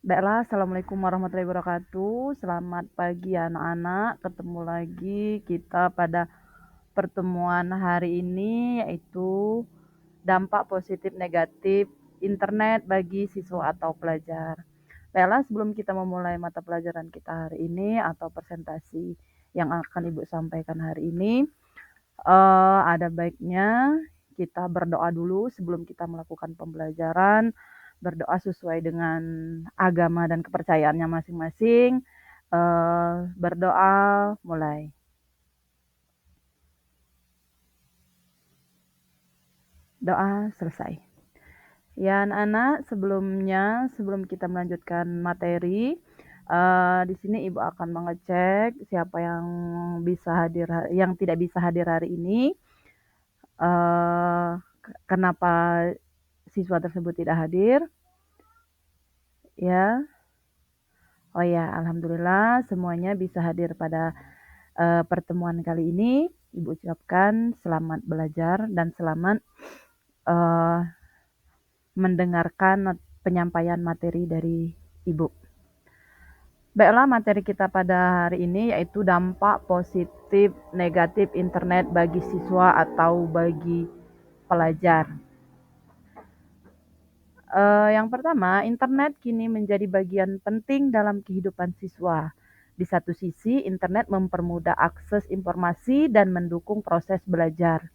Baiklah, assalamualaikum warahmatullahi wabarakatuh. Selamat pagi anak-anak. Ketemu lagi kita pada pertemuan hari ini, yaitu dampak positif negatif internet bagi siswa atau pelajar. Baiklah, sebelum kita memulai mata pelajaran kita hari ini atau presentasi yang akan Ibu sampaikan hari ini, ada baiknya kita berdoa dulu sebelum kita melakukan pembelajaran, berdoa sesuai dengan agama dan kepercayaannya masing-masing. Berdoa, mulai. Doa selesai. Ya anak-anak, sebelum kita melanjutkan materi, di sini Ibu akan mengecek siapa yang yang tidak bisa hadir hari ini, kenapa siswa tersebut tidak hadir, ya. Oh ya, alhamdulillah semuanya bisa hadir pada, pertemuan kali ini. Ibu ucapkan selamat belajar dan selamat, eee, mendengarkan penyampaian materi dari Ibu. Baiklah, materi kita pada hari ini yaitu dampak positif negatif internet bagi siswa atau bagi pelajar. Yang pertama, internet kini menjadi bagian penting dalam kehidupan siswa. Di satu sisi, internet mempermudah akses informasi dan mendukung proses belajar.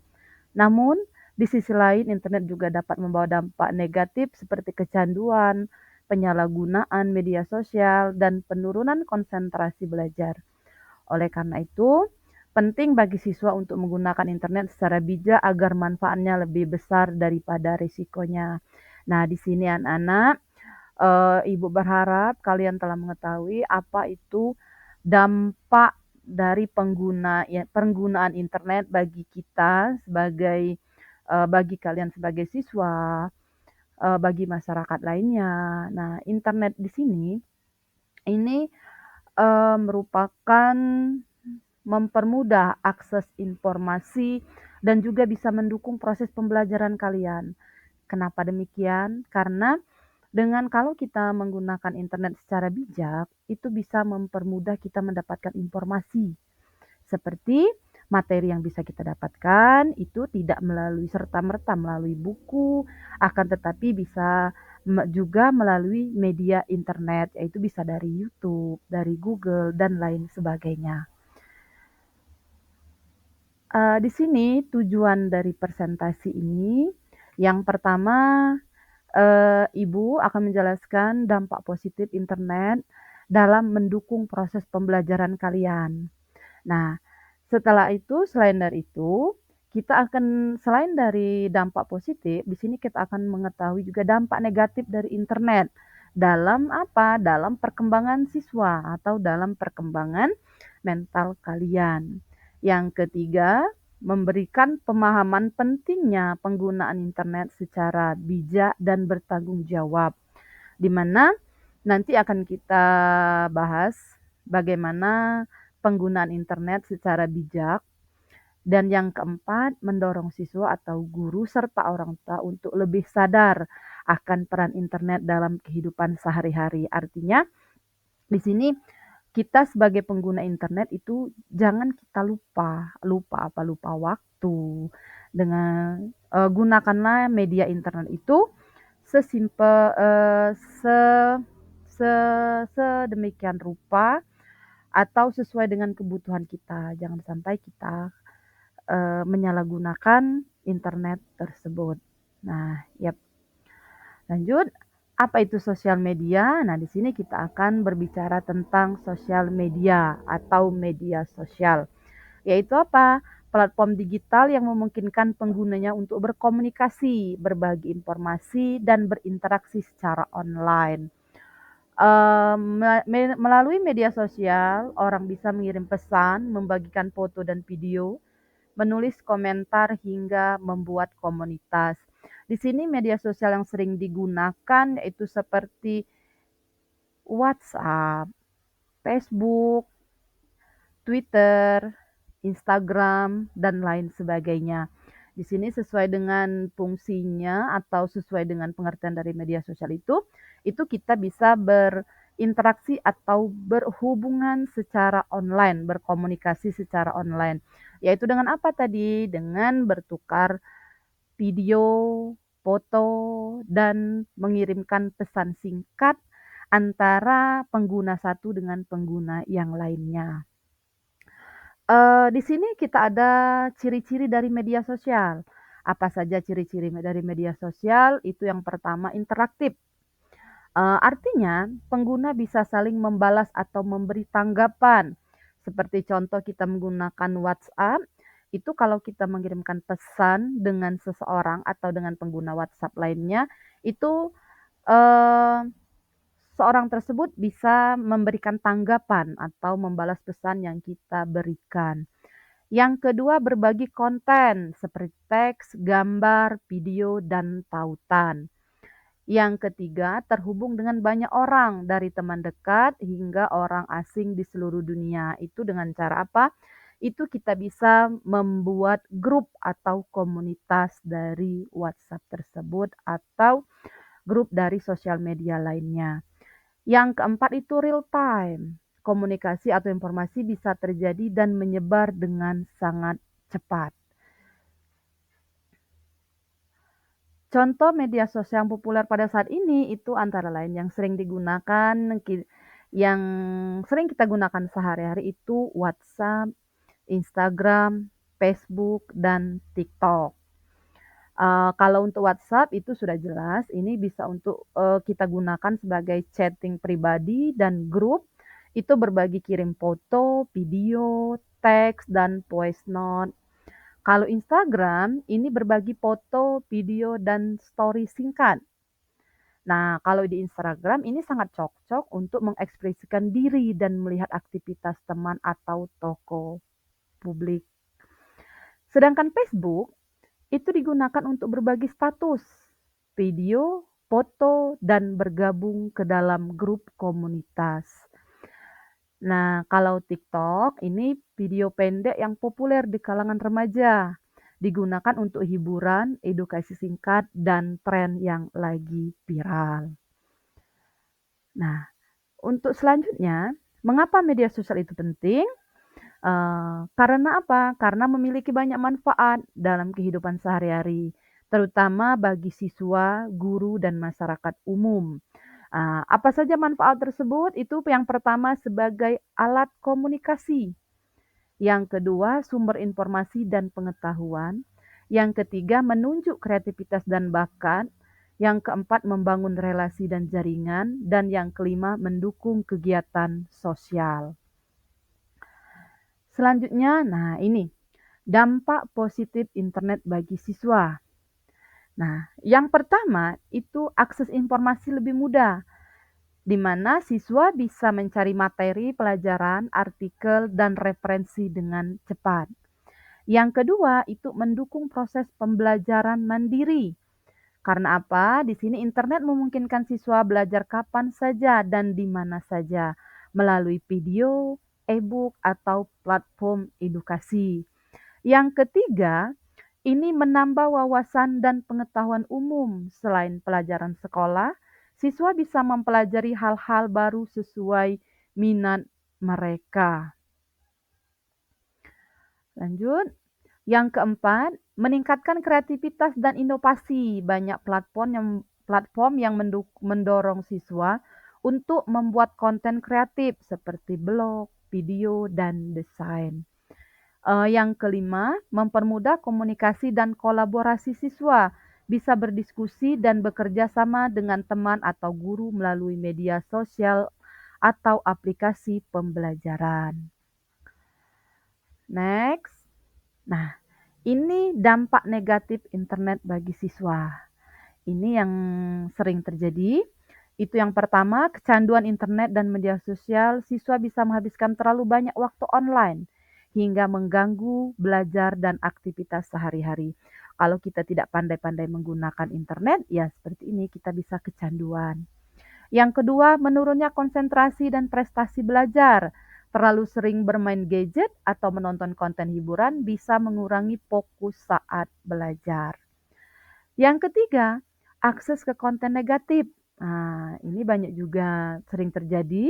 Namun, di sisi lain, internet juga dapat membawa dampak negatif seperti kecanduan, penyalahgunaan media sosial, dan penurunan konsentrasi belajar. Oleh karena itu, penting bagi siswa untuk menggunakan internet secara bijak agar manfaatnya lebih besar daripada risikonya. Nah, di sini anak-anak, Ibu berharap kalian telah mengetahui apa itu dampak dari penggunaan internet bagi kita sebagai bagi kalian sebagai siswa, bagi masyarakat lainnya. Nah, internet di sini ini, merupakan mempermudah akses informasi dan juga bisa mendukung proses pembelajaran kalian. Kenapa demikian? Karena kalau kita menggunakan internet secara bijak, itu bisa mempermudah kita mendapatkan informasi. Seperti materi yang bisa kita dapatkan itu tidak melalui serta-merta melalui buku, akan tetapi bisa juga melalui media internet, yaitu bisa dari YouTube, dari Google, dan lain sebagainya. Di sini tujuan dari presentasi ini, yang pertama, Ibu akan menjelaskan dampak positif internet dalam mendukung proses pembelajaran kalian. Nah, selain dari itu, kita akan selain dari dampak positif, di sini kita akan mengetahui juga dampak negatif dari internet dalam apa? Dalam perkembangan siswa atau dalam perkembangan mental kalian. Yang ketiga, memberikan pemahaman pentingnya penggunaan internet secara bijak dan bertanggung jawab, di mana nanti akan kita bahas bagaimana penggunaan internet secara bijak. Dan yang keempat, mendorong siswa atau guru serta orang tua untuk lebih sadar akan peran internet dalam kehidupan sehari-hari. Artinya, di sini kita sebagai pengguna internet itu jangan kita lupa waktu. Dengan gunakanlah media internet itu sesimpel se se sedemikian rupa atau sesuai dengan kebutuhan kita. Jangan sampai kita menyalahgunakan internet tersebut. Nah, yap. Lanjut, apa itu sosial media? Nah, di sini kita akan berbicara tentang sosial media atau media sosial. Yaitu apa? Platform digital yang memungkinkan penggunanya untuk berkomunikasi, berbagi informasi, dan berinteraksi secara online. Melalui media sosial, orang bisa mengirim pesan, membagikan foto dan video, menulis komentar hingga membuat komunitas. Di sini media sosial yang sering digunakan yaitu seperti WhatsApp, Facebook, Twitter, Instagram, dan lain sebagainya. Di sini sesuai dengan fungsinya atau sesuai dengan pengertian dari media sosial itu kita bisa berinteraksi atau berhubungan secara online, berkomunikasi secara online. Yaitu dengan apa tadi? Dengan bertukar video, foto, dan mengirimkan pesan singkat antara pengguna satu dengan pengguna yang lainnya. Di sini kita ada ciri-ciri dari media sosial. Apa saja ciri-ciri dari media sosial? Itu yang pertama interaktif. Artinya pengguna bisa saling membalas atau memberi tanggapan. Seperti contoh kita menggunakan WhatsApp, itu kalau kita mengirimkan pesan dengan seseorang atau dengan pengguna WhatsApp lainnya, itu, eee, seorang tersebut bisa memberikan tanggapan atau membalas pesan yang kita berikan. Yang kedua, berbagi konten seperti teks, gambar, video, dan tautan. Yang ketiga, terhubung dengan banyak orang, dari teman dekat hingga orang asing di seluruh dunia. Itu dengan cara apa? Itu kita bisa membuat grup atau komunitas dari WhatsApp tersebut atau grup dari sosial media lainnya. Yang keempat itu real time. Komunikasi atau informasi bisa terjadi dan menyebar dengan sangat cepat. Contoh media sosial yang populer pada saat ini itu antara lain yang sering kita gunakan sehari-hari itu WhatsApp, Instagram, Facebook, dan TikTok. Kalau untuk WhatsApp itu sudah jelas ini bisa untuk, kita gunakan sebagai chatting pribadi dan grup, itu berbagi kirim foto, video, teks, dan voice note. Kalau Instagram, ini berbagi foto, video, dan story singkat. Nah, kalau di Instagram ini sangat cocok untuk mengekspresikan diri dan melihat aktivitas teman atau toko publik. Sedangkan Facebook itu digunakan untuk berbagi status, video, foto, dan bergabung ke dalam grup komunitas. Nah, kalau TikTok ini video pendek yang populer di kalangan remaja, digunakan untuk hiburan, edukasi singkat, dan tren yang lagi viral. Nah, untuk selanjutnya, mengapa media sosial itu penting? Karena apa? Karena memiliki banyak manfaat dalam kehidupan sehari-hari, terutama bagi siswa, guru, dan masyarakat umum. Apa saja manfaat tersebut? Itu yang pertama sebagai alat komunikasi, yang kedua sumber informasi dan pengetahuan, yang ketiga menunjuk kreativitas dan bakat, yang keempat membangun relasi dan jaringan, dan yang kelima mendukung kegiatan sosial. Selanjutnya, nah ini dampak positif internet bagi siswa. Nah, yang pertama itu akses informasi lebih mudah, di mana siswa bisa mencari materi pelajaran, artikel, dan referensi dengan cepat. Yang kedua, itu mendukung proses pembelajaran mandiri. Karena apa? Di sini internet memungkinkan siswa belajar kapan saja dan di mana saja melalui video, e-book, atau platform edukasi. Yang ketiga, ini menambah wawasan dan pengetahuan umum. Selain pelajaran sekolah, siswa bisa mempelajari hal-hal baru sesuai minat mereka. Lanjut, yang keempat, meningkatkan kreativitas dan inovasi. Banyak platform yang mendorong siswa untuk membuat konten kreatif seperti blog, video, dan desain. Yang kelima, mempermudah komunikasi dan kolaborasi siswa, bisa berdiskusi dan bekerja sama dengan teman atau guru melalui media sosial atau aplikasi pembelajaran. Next. Nah, ini dampak negatif internet bagi siswa. Ini yang sering terjadi. Itu yang pertama, kecanduan internet dan media sosial, siswa bisa menghabiskan terlalu banyak waktu online hingga mengganggu belajar dan aktivitas sehari-hari. Kalau kita tidak pandai-pandai menggunakan internet, ya seperti ini kita bisa kecanduan. Yang kedua, menurunnya konsentrasi dan prestasi belajar. Terlalu sering bermain gadget atau menonton konten hiburan bisa mengurangi fokus saat belajar. Yang ketiga, akses ke konten negatif. Nah, ini banyak juga sering terjadi,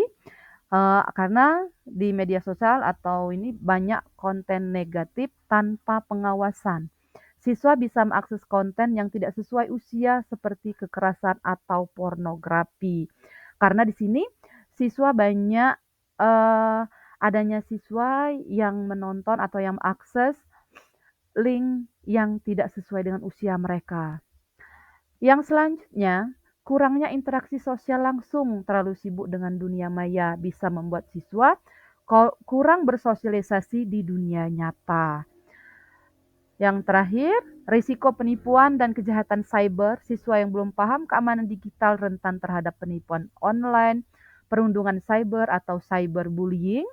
karena di media sosial atau ini banyak konten negatif tanpa pengawasan. Siswa bisa mengakses konten yang tidak sesuai usia seperti kekerasan atau pornografi. Karena di sini siswa banyak, adanya siswa yang menonton atau yang mengakses link yang tidak sesuai dengan usia mereka. Yang selanjutnya, kurangnya interaksi sosial langsung, terlalu sibuk dengan dunia maya bisa membuat siswa kurang bersosialisasi di dunia nyata. Yang terakhir, risiko penipuan dan kejahatan cyber, siswa yang belum paham keamanan digital rentan terhadap penipuan online, perundungan cyber atau cyberbullying,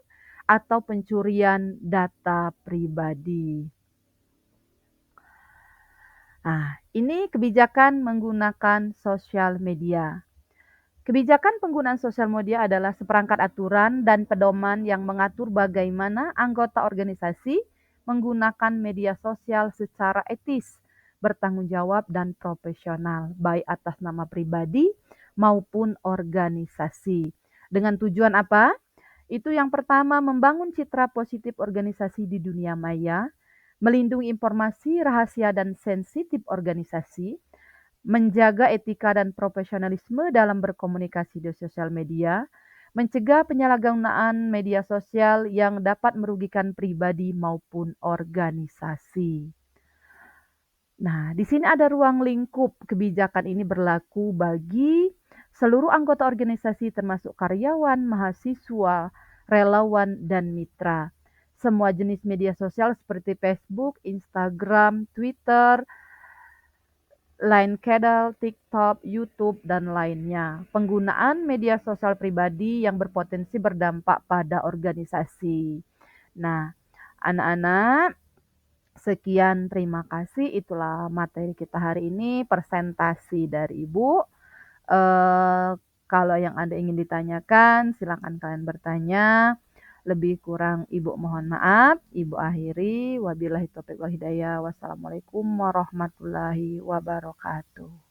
atau pencurian data pribadi. Nah, ini kebijakan menggunakan sosial media. Kebijakan penggunaan sosial media adalah seperangkat aturan dan pedoman yang mengatur bagaimana anggota organisasi menggunakan media sosial secara etis, bertanggung jawab, dan profesional, baik atas nama pribadi maupun organisasi. Dengan tujuan apa? Itu yang pertama, membangun citra positif organisasi di dunia maya, melindungi informasi rahasia dan sensitif organisasi, menjaga etika dan profesionalisme dalam berkomunikasi di sosial media, mencegah penyalahgunaan media sosial yang dapat merugikan pribadi maupun organisasi. Nah, di sini ada ruang lingkup kebijakan ini berlaku bagi seluruh anggota organisasi termasuk karyawan, mahasiswa, relawan, dan mitra. Semua jenis media sosial seperti Facebook, Instagram, Twitter, LinkedIn, TikTok, YouTube, dan lainnya. Penggunaan media sosial pribadi yang berpotensi berdampak pada organisasi. Nah, anak-anak, sekian terima kasih. Itulah materi kita hari ini, presentasi dari Ibu. Eh, Kalau yang ada ingin ditanyakan, silakan kalian bertanya. Lebih kurang Ibu mohon maaf. Ibu akhiri. Wabillahi taufiq wal hidayah. Wassalamualaikum warahmatullahi wabarakatuh.